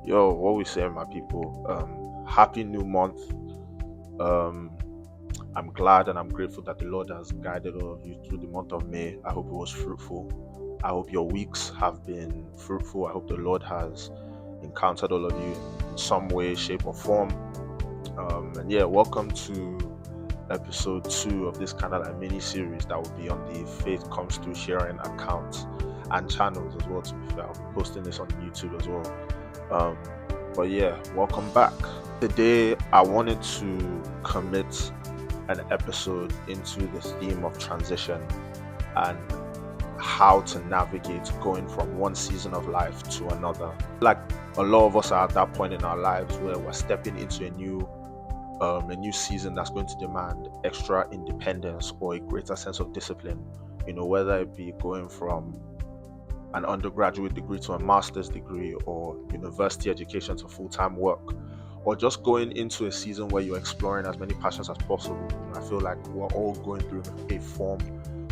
Yo, what we saying, my people? Happy new month. Um, I'm glad and I'm grateful that the Lord has guided all of you through the month of May. I hope it was fruitful. I hope your weeks have been fruitful. I hope the Lord has encountered all of you in some way, shape, or form. And yeah, welcome to episode 2 of this kind of like mini series that will be on the Faith Comes Through sharing accounts and channels as well. To be fair, I'll be posting this on YouTube as well. Um, but yeah, welcome back. Today, I wanted to commit an episode into the theme of transition and how to navigate going from one season of life to another. Like a lot of us are at that point in our lives where we're stepping into a new season that's going to demand extra independence or a greater sense of discipline. Whether it be going from an undergraduate degree to a master's degree or university education to full-time work, or just going into a season where you're exploring as many passions as possible. I feel like we're all going through a form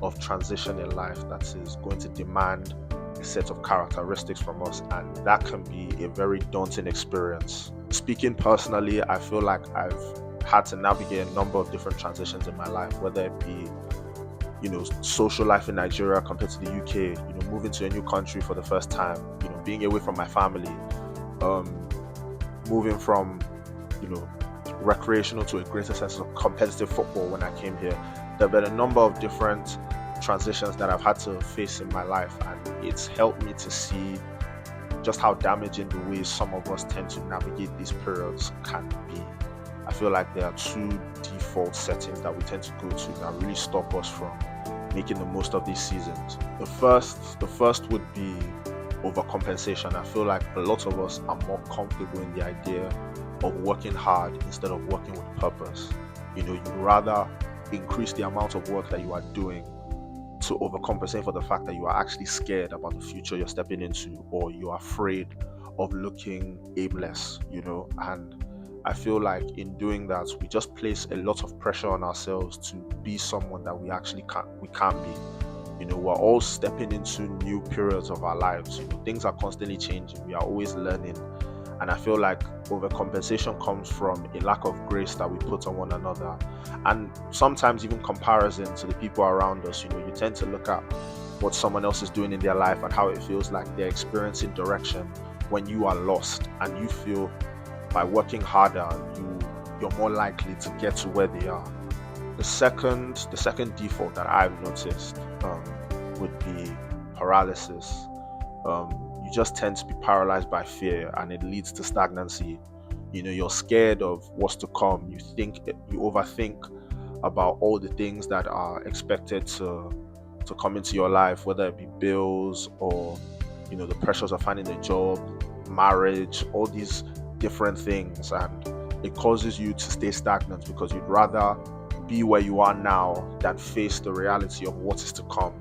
of transition in life that is going to demand a set of characteristics from us, and that can be a very daunting experience. Speaking personally, I feel like I've had to navigate a number of different transitions in my life, whether it be social life in Nigeria compared to the UK, moving to a new country for the first time, being away from my family, moving from, recreational to a greater sense of competitive football when I came here. There have been a number of different transitions that I've had to face in my life, and it's helped me to see just how damaging the ways some of us tend to navigate these periods can be. I feel like there are two default settings that we tend to go to that really stop us from making the most of these seasons. The first would be overcompensation. I feel like a lot of us are more comfortable in the idea of working hard instead of working with purpose. You'd rather increase the amount of work that you are doing to overcompensate for the fact that you are actually scared about the future you're stepping into, or you're afraid of looking aimless, and I feel like in doing that, we just place a lot of pressure on ourselves to be someone that we actually can't be. We're all stepping into new periods of our lives. Things are constantly changing. We are always learning. And I feel like overcompensation comes from a lack of grace that we put on one another. And sometimes even comparison to the people around us. You tend to look at what someone else is doing in their life and how it feels like they're experiencing direction when you are lost, and you feel by working harder, you're more likely to get to where they are. The second default that I've noticed would be paralysis. You just tend to be paralyzed by fear, and it leads to stagnancy. You're scared of what's to come. You overthink about all the things that are expected to come into your life, whether it be bills or the pressures of finding a job, marriage, all these different things, and it causes you to stay stagnant because you'd rather be where you are now than face the reality of what is to come.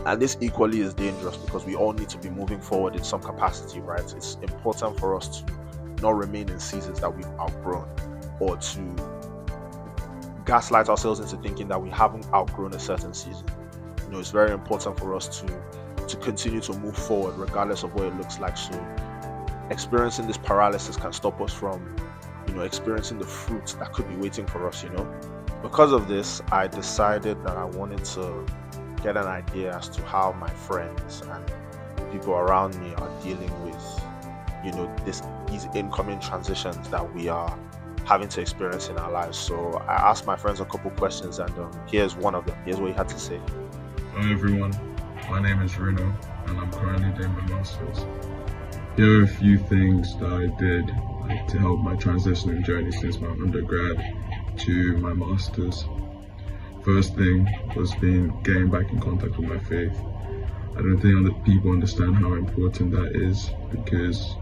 And this equally is dangerous because we all need to be moving forward in some capacity, right? It's important for us to not remain in seasons that we've outgrown, or to gaslight ourselves into thinking that we haven't outgrown a certain season. It's very important for us to continue to move forward regardless of what it looks like. So experiencing this paralysis can stop us from experiencing the fruit that could be waiting for us. Because of this, I decided that I wanted to get an idea as to how my friends and people around me are dealing with these incoming transitions that we are having to experience in our lives. So I asked my friends a couple questions, and here's one of them. Here's what he had to say. Hello everyone, my name is Bruno and I'm currently doing my Masters. Here are a few things that I did to help my transitioning journey since my undergrad to my Masters. First thing was getting back in contact with my faith. I don't think other people understand how important that is, because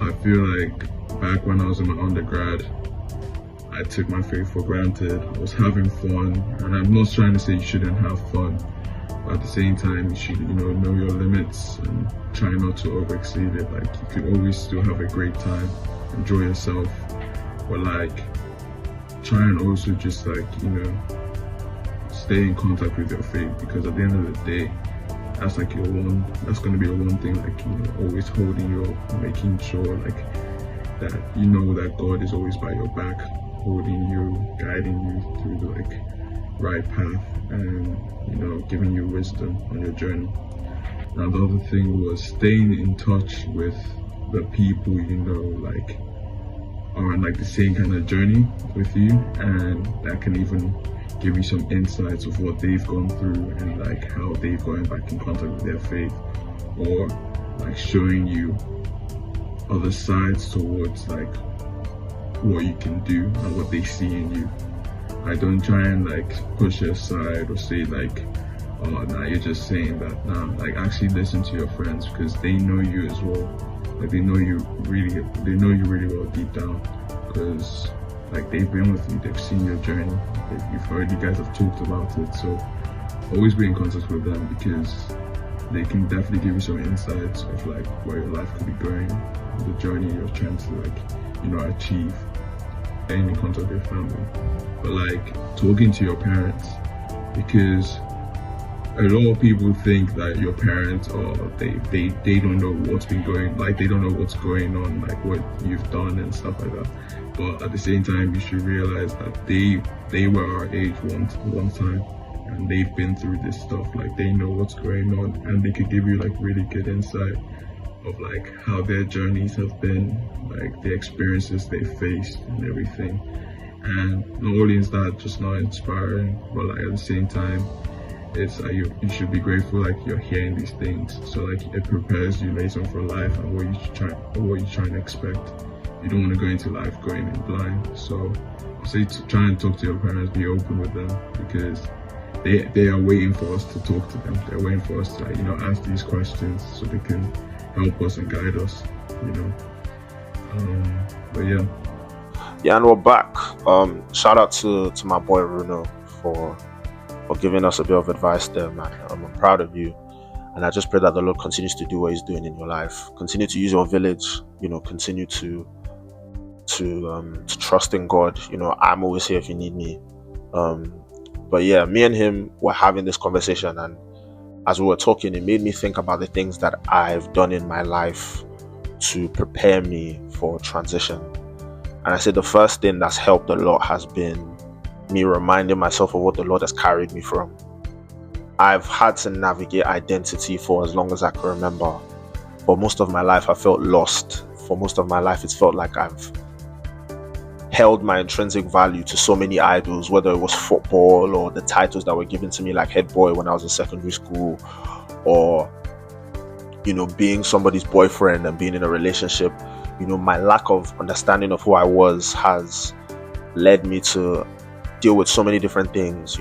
I feel like back when I was in my undergrad, I took my faith for granted. I was having fun, and I'm not trying to say you shouldn't have fun, but at the same time you should know your limits and try not to overexceed it. Like, you could always still have a great time, enjoy yourself, but try and also just stay in contact with your faith, because at the end of the day, that's like your one. That's gonna be your one thing, like always holding you up, making sure like that that God is always by your back, holding you, guiding you through the like right path, and giving you wisdom on your journey. Now the other thing was staying in touch with the people like are on like the same kind of journey with you, and that can even give you some insights of what they've gone through and like how they've gotten back in contact with their faith, or like showing you other sides towards like what you can do and what they see in you. I don't try and like push it aside or say like, oh nah, you're just saying that. Nah, like actually listen to your friends, because they know you as well. Like they know you really well deep down, because like they've been with you, they've seen your journey, you've heard, you guys have talked about it. So always be in contact with them, because they can definitely give you some insights of like where your life could be going, the journey you're trying to like achieve. Staying in contact with your family, but like talking to your parents, because a lot of people think that your parents they don't know what's been going, like they don't know what's going on, like what you've done and stuff like that. But at the same time, you should realize that they were our age one time, and they've been through this stuff. Like they know what's going on, and they could give you like really good insight of like how their journeys have been, like the experiences they faced and everything. And not only is that just not inspiring, but like at the same time, it's like you should be grateful like you're hearing these things, so like it prepares you later for life and what you're trying to expect. You don't want to go into life going in blind. So I'll say to try and talk to your parents, be open with them, because they are waiting for us to talk to them. They're waiting for us to ask these questions so they can help us and guide us, but Yeah, and we're back. Shout out to my boy Bruno for giving us a bit of advice there, man. I'm proud of you, and I just pray that the Lord continues to do what He's doing in your life. Continue to use your village. Continue to trust in God. I'm always here if you need me. But yeah, me and him were having this conversation, and as we were talking, it made me think about the things that I've done in my life to prepare me for transition. And I said the first thing that's helped a lot has been me reminding myself of what the Lord has carried me from. I've had to navigate identity for as long as I can remember. For most of my life, I felt lost. For most of my life, it's felt like I've held my intrinsic value to so many idols, whether it was football or the titles that were given to me like head boy when I was in secondary school, or being somebody's boyfriend and being in a relationship. My lack of understanding of who I was has led me to deal with so many different things,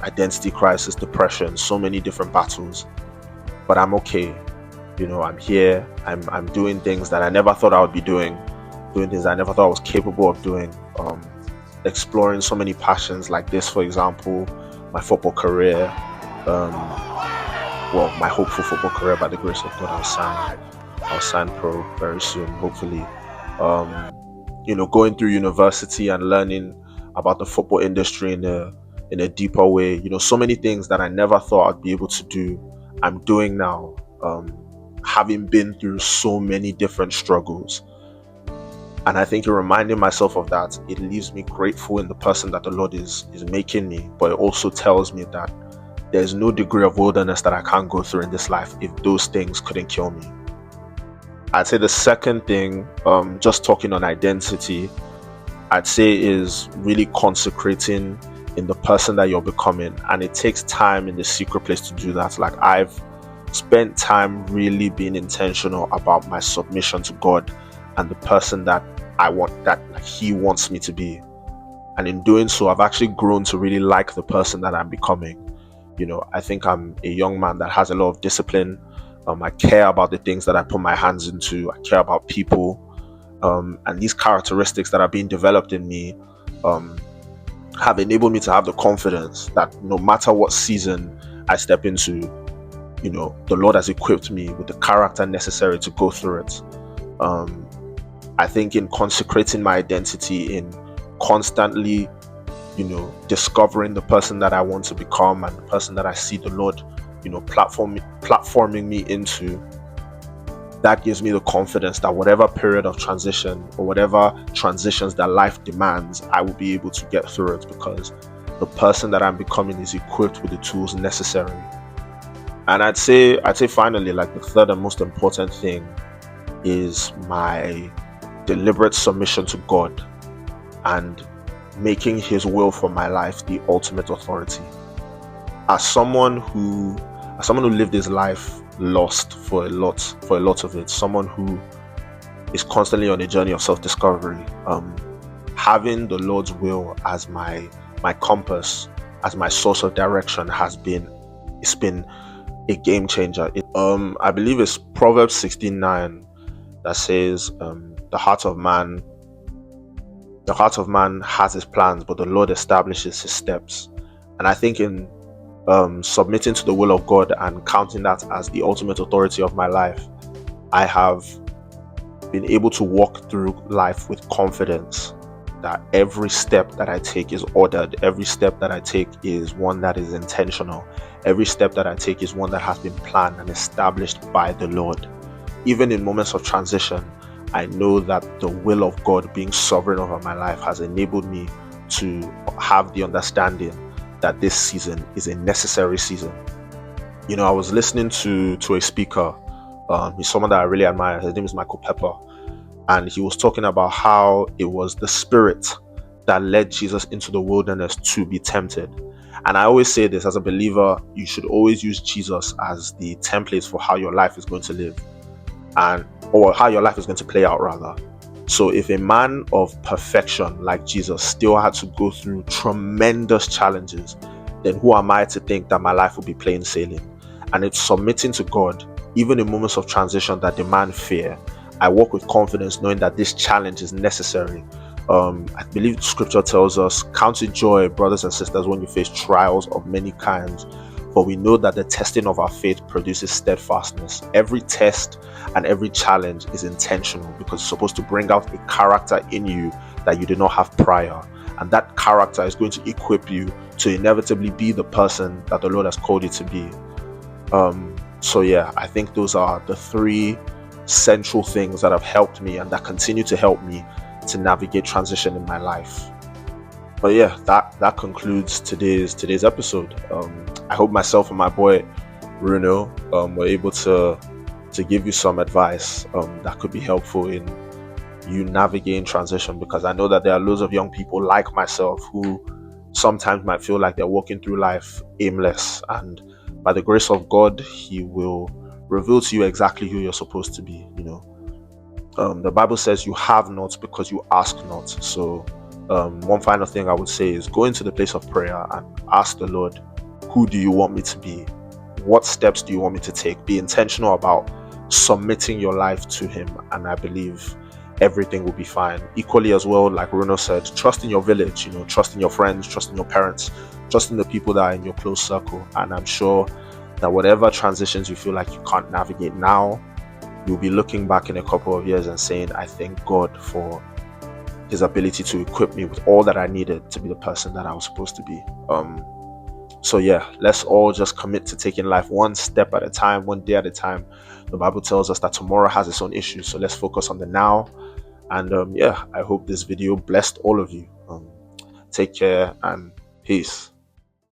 identity crisis, depression, so many different battles. But I'm okay. I'm here. I'm doing things that I never thought I would be doing things I never thought I was capable of doing. Exploring so many passions like this, for example, my football career, my hopeful football career. By the grace of God, I'll sign pro very soon, hopefully. Going through university and learning about the football industry in a deeper way. So many things that I never thought I'd be able to do, I'm doing now. Having been through so many different struggles. And I think in reminding myself of that, it leaves me grateful in the person that the Lord is making me. But it also tells me that there's no degree of wilderness that I can't go through in this life if those things couldn't kill me. I'd say the second thing, just talking on identity, I'd say is really consecrating in the person that you're becoming. And it takes time in the secret place to do that. Like I've spent time really being intentional about my submission to God and the person that I want, that He wants me to be. And in doing so, I've actually grown to really like the person that I'm becoming. I think I'm a young man that has a lot of discipline. I care about the things that I put my hands into. I care about people. And these characteristics that are being developed in me have enabled me to have the confidence that no matter what season I step into, the Lord has equipped me with the character necessary to go through it. I think in consecrating my identity, in constantly, discovering the person that I want to become and the person that I see the Lord platforming me into, that gives me the confidence that whatever period of transition or whatever transitions that life demands, I will be able to get through it, because the person that I'm becoming is equipped with the tools necessary. And I'd say finally, like, the third and most important thing is my deliberate submission to God and making his will for my life the ultimate authority. As someone who lived his life lost for a lot of it, someone who is constantly on a journey of self-discovery, having the Lord's will as my compass, as my source of direction, it's been a game changer. I believe it's Proverbs 16:9 that says, the heart of man has his plans, but the Lord establishes his steps. And I think in submitting to the will of God and counting that as the ultimate authority of my life, I have been able to walk through life with confidence that every step that I take is ordered, every step that I take is one that is intentional, every step that I take is one that has been planned and established by the Lord. Even in moments of transition, I know that the will of God being sovereign over my life has enabled me to have the understanding that this season is a necessary season. I was listening to a speaker. He's someone that I really admire. His name is Michael Pepper. And he was talking about how it was the Spirit that led Jesus into the wilderness to be tempted. And I always say this, as a believer, you should always use Jesus as the template for how your life is going to live, or how your life is going to play out, rather. So if a man of perfection like Jesus still had to go through tremendous challenges, then who am I to think that my life will be plain sailing? And it's submitting to God, even in moments of transition that demand fear. I walk with confidence knowing that this challenge is necessary. I believe scripture tells us, count it joy, brothers and sisters, when you face trials of many kinds, for we know that the testing of our faith produces steadfastness. Every test and every challenge is intentional, because it's supposed to bring out a character in you that you did not have prior. And that character is going to equip you to inevitably be the person that the Lord has called you to be. So yeah, I think those are the three central things that have helped me and that continue to help me to navigate transition in my life. But yeah, that concludes today's episode. I hope myself and my boy Bruno were able to give you some advice that could be helpful in you navigating transition, because I know that there are loads of young people like myself who sometimes might feel like they're walking through life aimless, and by the grace of God, he will reveal to you exactly who you're supposed to be. The Bible says you have not because you ask not. So one final thing I would say is go into the place of prayer and ask the Lord, who do you want me to be? What steps do you want me to take? Be intentional about submitting your life to him, and I believe everything will be fine. Equally as well, like Bruno said, trust in your village, trust in your friends, trust in your parents, trust in the people that are in your close circle. And I'm sure that whatever transitions you feel like you can't navigate now, you'll be looking back in a couple of years and saying, I thank God for his ability to equip me with all that I needed to be the person that I was supposed to be. So yeah, let's all just commit to taking life one step at a time, one day at a time. The Bible tells us that tomorrow has its own issues, so let's focus on the now. And yeah, I hope this video blessed all of you. Take care and peace.